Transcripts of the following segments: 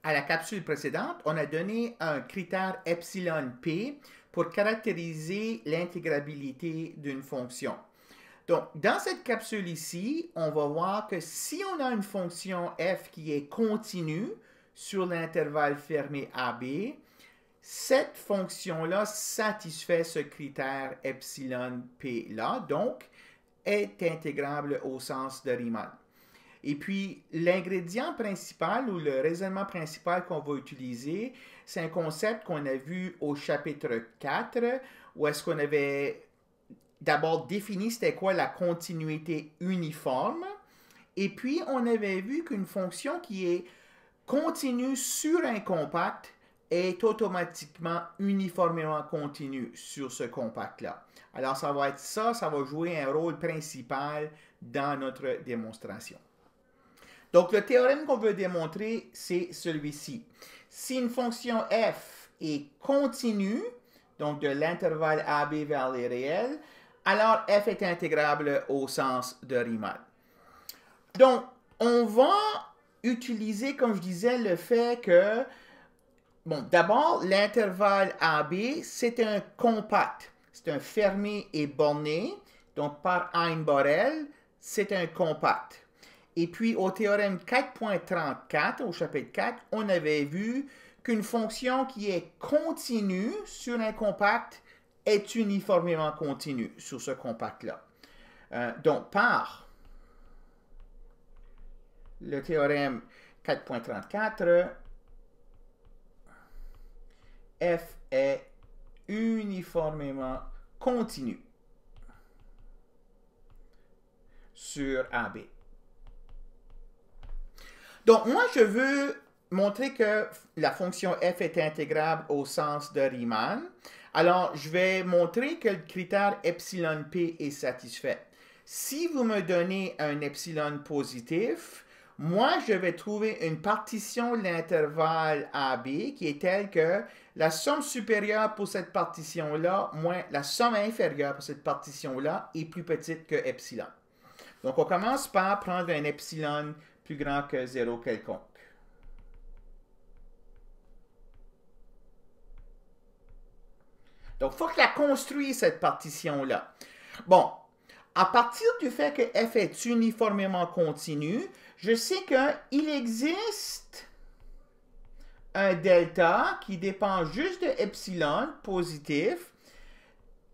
À la capsule précédente, on a donné un critère epsilon p pour caractériser l'intégrabilité d'une fonction. Donc, dans cette capsule ici, on va voir que si on a une fonction f qui est continue sur l'intervalle fermé AB, cette fonction-là satisfait ce critère epsilon p-là, donc est intégrable au sens de Riemann. Et puis, l'ingrédient principal ou le raisonnement principal qu'on va utiliser, c'est un concept qu'on a vu au chapitre 4, où est-ce qu'on avait d'abord défini c'était quoi la continuité uniforme, et puis on avait vu qu'une fonction qui est continue sur un compact est automatiquement uniformément continue sur ce compact-là. Alors, ça va être ça va jouer un rôle principal dans notre démonstration. Donc, le théorème qu'on veut démontrer, c'est celui-ci. Si une fonction f est continue, donc de l'intervalle AB vers les réels, alors f est intégrable au sens de Riemann. Donc, on va utiliser, comme je disais, le fait que, bon, d'abord, l'intervalle AB, c'est un compact. C'est un fermé et borné. Donc, par Hein-Borel, c'est un compact. Et puis, au théorème 4.34, au chapitre 4, on avait vu qu'une fonction qui est continue sur un compact est uniformément continue sur ce compact-là. Donc, par le théorème 4.34, f est uniformément continu sur AB. Donc, moi, je veux montrer que la fonction f est intégrable au sens de Riemann. Alors, je vais montrer que le critère epsilon p est satisfait. Si vous me donnez un epsilon positif, moi, je vais trouver une partition de l'intervalle AB qui est telle que la somme supérieure pour cette partition-là moins la somme inférieure pour cette partition-là est plus petite que epsilon. Donc, on commence par prendre un epsilon plus grand que 0 quelconque. Donc, il faut que la construise, cette partition-là. Bon, à partir du fait que f est uniformément continu, je sais qu'il existe un delta qui dépend juste de epsilon positif,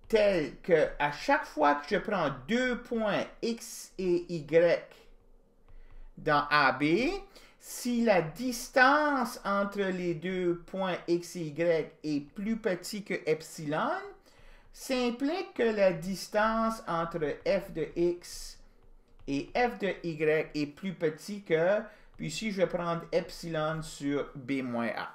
tel que à chaque fois que je prends deux points x et y dans AB, si la distance entre les deux points x et y est plus petite que epsilon, ça implique que la distance entre f de x et f de y est plus petite que, puis ici je vais prendre epsilon sur b moins a.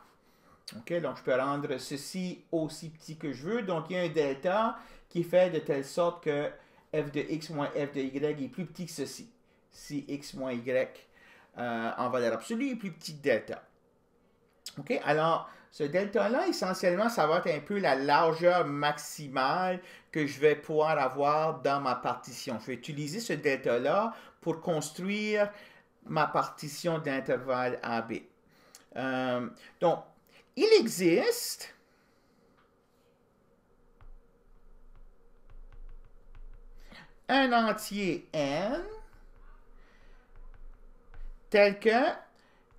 OK, donc je peux rendre ceci aussi petit que je veux. Donc il y a un delta qui fait de telle sorte que f de x moins f de y est plus petit que ceci. Si x moins y en valeur absolue est plus petit que delta. OK, alors ce delta-là, essentiellement, ça va être un peu la largeur maximale que je vais pouvoir avoir dans ma partition. Je vais utiliser ce delta-là pour construire ma partition d'intervalle AB. Donc, il existe un entier n tel que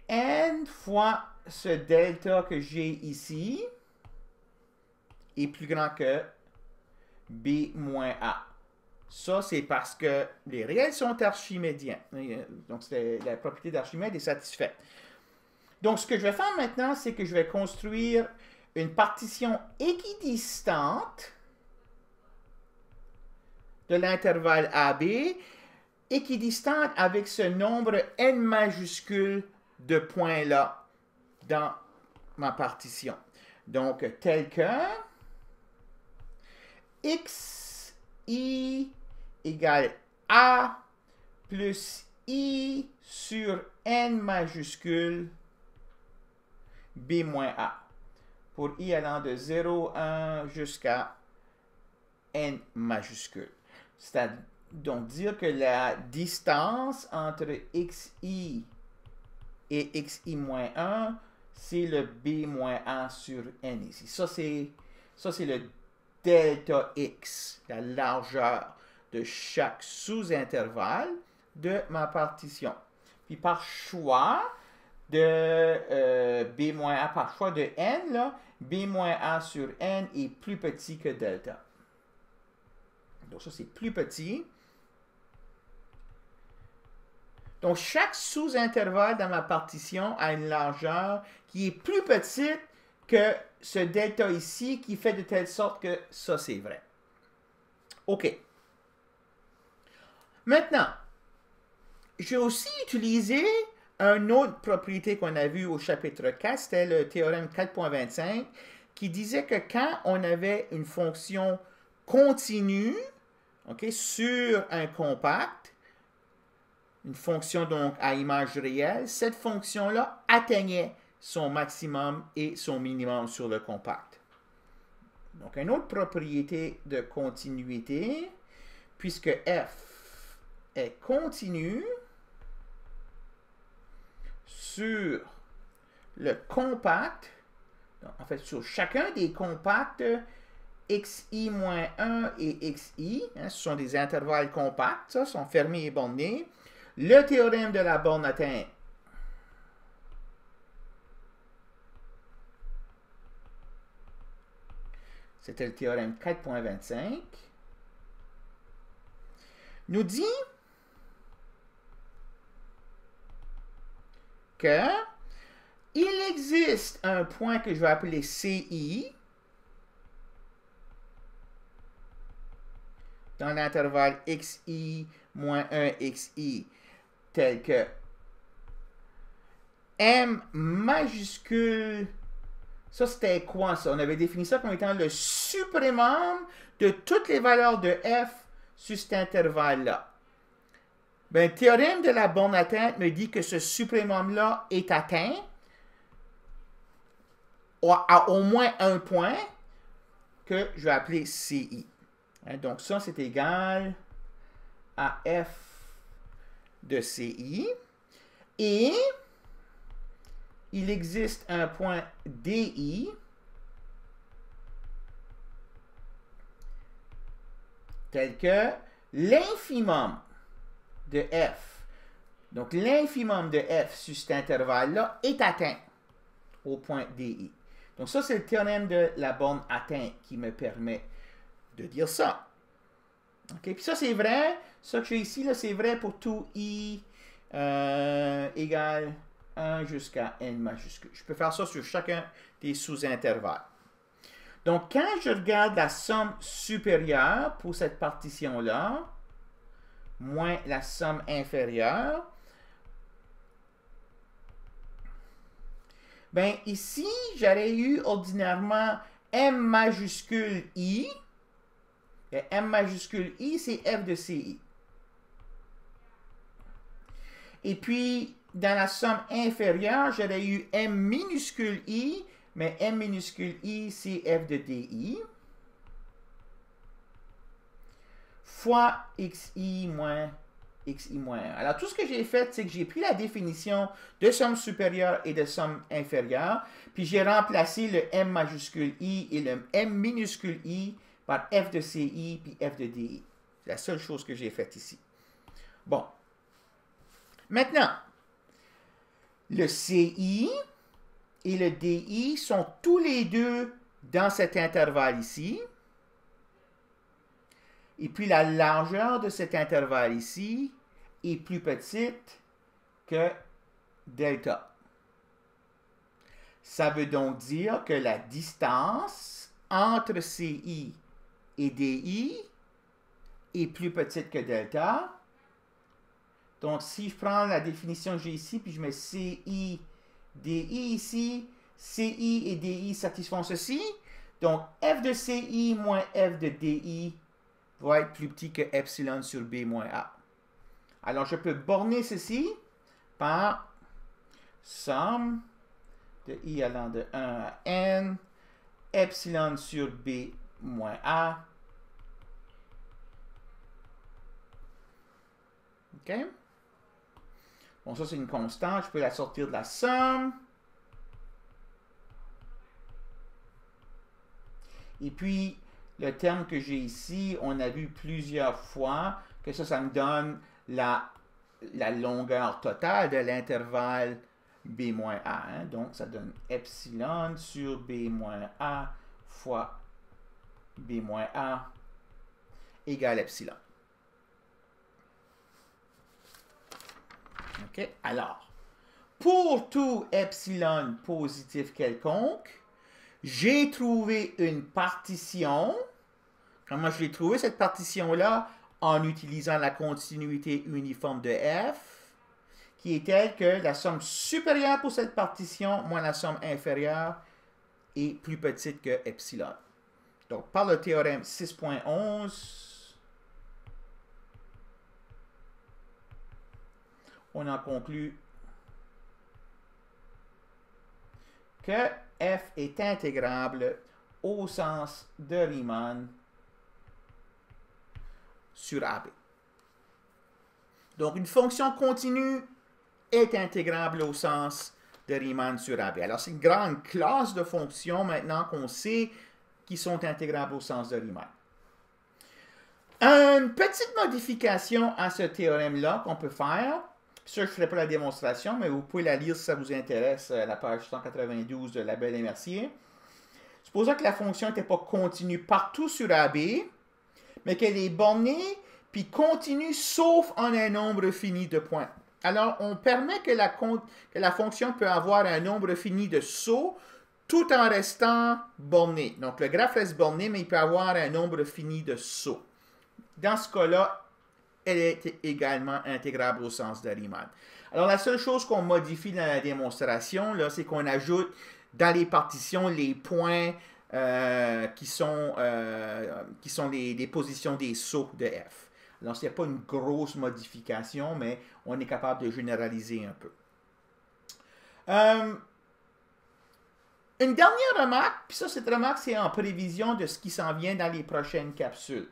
n fois ce delta que j'ai ici est plus grand que b moins a. Ça, c'est parce que les réels sont archimédiens. Donc, la propriété d'Archimède est satisfaite. Donc, ce que je vais faire maintenant, c'est que je vais construire une partition équidistante de l'intervalle AB, équidistante avec ce nombre n majuscule de points-là dans ma partition. Donc, tel que xi égale a plus i sur n majuscule b moins a, pour i allant de 0, 1 jusqu'à n majuscule. C'est-à-dire donc dire que la distance entre xi et xi moins 1 c'est le B moins A sur N ici. Ça, c'est le delta X, la largeur de chaque sous-intervalle de ma partition. Puis par choix de B moins A, par choix de N, là, B moins A sur N est plus petit que delta. Donc ça, c'est plus petit. Donc, chaque sous-intervalle dans ma partition a une largeur qui est plus petite que ce delta ici, qui fait de telle sorte que ça, c'est vrai. OK. Maintenant, j'ai aussi utilisé une autre propriété qu'on a vue au chapitre 4, c'était le théorème 4.25, qui disait que quand on avait une fonction continue, okay, sur un compact, une fonction donc à image réelle, cette fonction-là atteignait son maximum et son minimum sur le compact. Donc, une autre propriété de continuité, puisque f est continu sur le compact, donc, en fait, sur chacun des compacts, xi-1 et xi, hein, ce sont des intervalles compacts, ça, sont fermés et bornés. Le théorème de la borne atteinte c'était le théorème 4.25, nous dit que il existe un point que je vais appeler CI dans l'intervalle xi moins 1 xi tel que M majuscule, ça c'était quoi ça? On avait défini ça comme étant le suprémum de toutes les valeurs de f sur cet intervalle-là. Ben, le théorème de la borne atteinte me dit que ce suprémum-là est atteint à au moins un point que je vais appeler CI. Hein, donc ça, c'est égal à f de CI. Et il existe un point DI tel que l'infimum de f. Donc, l'infimum de f sur cet intervalle-là est atteint au point DI. Donc, ça, c'est le théorème de la borne atteinte qui me permet de dire ça. OK? Puis ça, c'est vrai. Ça que j'ai ici, c'est vrai pour tout i égale 1 jusqu'à n majuscule. Je peux faire ça sur chacun des sous-intervalles. Donc, quand je regarde la somme supérieure pour cette partition-là, moins la somme inférieure, bien, ici, j'aurais eu ordinairement m majuscule i. Et m majuscule i, c'est f de ci. Et puis, dans la somme inférieure, j'aurais eu m minuscule i, mais m minuscule i, c'est f de di, fois xi moins 1. Alors, tout ce que j'ai fait, c'est que j'ai pris la définition de somme supérieure et de somme inférieure, puis j'ai remplacé le m majuscule i et le m minuscule i par f de ci puis f de di. C'est la seule chose que j'ai faite ici. Bon. Maintenant, le ci et le di sont tous les deux dans cet intervalle ici. Et puis la largeur de cet intervalle ici est plus petite que delta. Ça veut donc dire que la distance entre ci et di est plus petite que delta. Donc, si je prends la définition que j'ai ici, puis je mets ci, di ici, ci et di satisfont ceci. Donc, f de ci moins f de di va être plus petit que epsilon sur b moins a. Alors, je peux borner ceci par somme de i allant de 1 à n, epsilon sur b moins a. OK? Bon, ça, c'est une constante. Je peux la sortir de la somme. Et puis, le terme que j'ai ici, on a vu plusieurs fois que ça me donne la longueur totale de l'intervalle B-A. Hein? Donc, ça donne epsilon sur B-A fois B-A égale epsilon. OK? Alors, pour tout epsilon positif quelconque, j'ai trouvé une partition. Comment je l'ai trouvé, cette partition-là? En utilisant la continuité uniforme de f, qui est telle que la somme supérieure pour cette partition moins la somme inférieure est plus petite que epsilon. Donc, par le théorème 6.11, on en conclut que f est intégrable au sens de Riemann sur AB. Donc, une fonction continue est intégrable au sens de Riemann sur AB. Alors, c'est une grande classe de fonctions maintenant qu'on sait qui sont intégrables au sens de Riemann. Une petite modification à ce théorème-là qu'on peut faire. Ça, je ne ferai pas la démonstration, mais vous pouvez la lire si ça vous intéresse, à la page 192 de Labelle et Mercier. Supposons que la fonction n'était pas continue partout sur AB, mais qu'elle est bornée puis continue sauf en un nombre fini de points. Alors, on permet que la fonction peut avoir un nombre fini de sauts tout en restant borné. Donc, le graphe reste borné, mais il peut avoir un nombre fini de sauts. Dans ce cas-là, elle est également intégrable au sens de Riemann. Alors, la seule chose qu'on modifie dans la démonstration, c'est qu'on ajoute dans les partitions les points qui sont les positions des sauts de f. Alors, ce n'est pas une grosse modification, mais on est capable de généraliser un peu. Une dernière remarque, puis ça, cette remarque, c'est en prévision de ce qui s'en vient dans les prochaines capsules.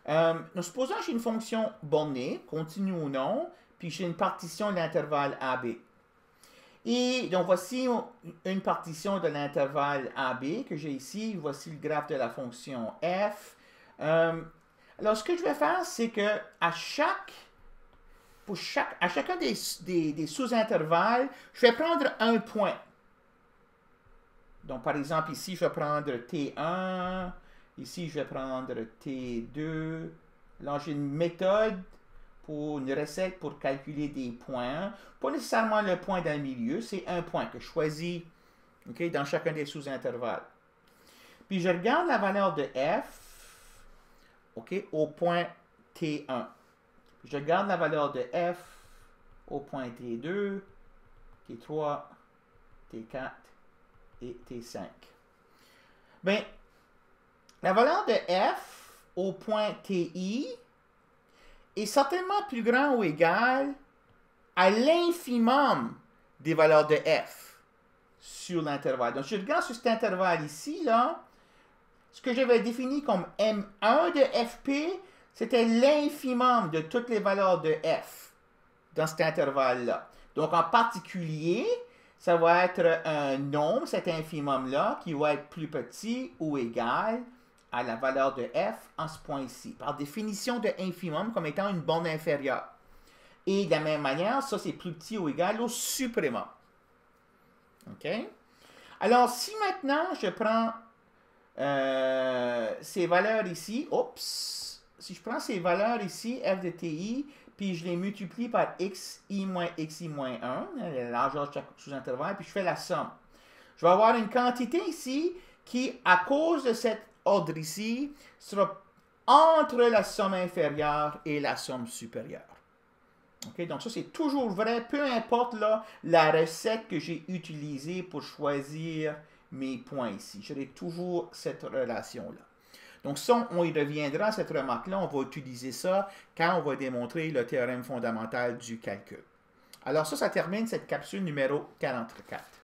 Nous supposons que j'ai une fonction bornée, continue ou non, puis j'ai une partition de l'intervalle AB. Et donc, voici une partition de l'intervalle AB que j'ai ici. Voici le graphe de la fonction f. Alors, ce que je vais faire, c'est que à chacun des sous-intervalles, je vais prendre un point. Donc, par exemple, ici, je vais prendre T1. Ici, je vais prendre T2. Là, j'ai une méthode une recette pour calculer des points. Pas nécessairement le point dans le milieu, c'est un point que je choisis dans chacun des sous-intervalles. Puis je regarde la valeur de f au point T1. Je regarde la valeur de f au point T2, T3, T4 et T5. Bien, la valeur de f au point TI est certainement plus grand ou égal à l'infimum des valeurs de f sur l'intervalle. Donc, je regarde sur cet intervalle ici, là, ce que j'avais défini comme M1 de fp, c'était l'infimum de toutes les valeurs de f dans cet intervalle-là. Donc, en particulier, ça va être un nombre, cet infimum-là, qui va être plus petit ou égal à la valeur de f en ce point-ci, par définition de infimum comme étant une borne inférieure. Et de la même manière, ça c'est plus petit ou égal au suprémum. OK? Alors, si maintenant je prends ces valeurs ici, si je prends ces valeurs ici, f de ti, puis je les multiplie par xi moins xi moins 1, la largeur de chaque sous-intervalle, puis je fais la somme. Je vais avoir une quantité ici qui, à cause de cet ordre ici, sera entre la somme inférieure et la somme supérieure. Okay? Donc ça, c'est toujours vrai, peu importe là, la recette que j'ai utilisée pour choisir mes points ici. J'aurai toujours cette relation-là. Donc ça, on y reviendra à cette remarque-là. On va utiliser ça quand on va démontrer le théorème fondamental du calcul. Alors ça termine cette capsule numéro 44.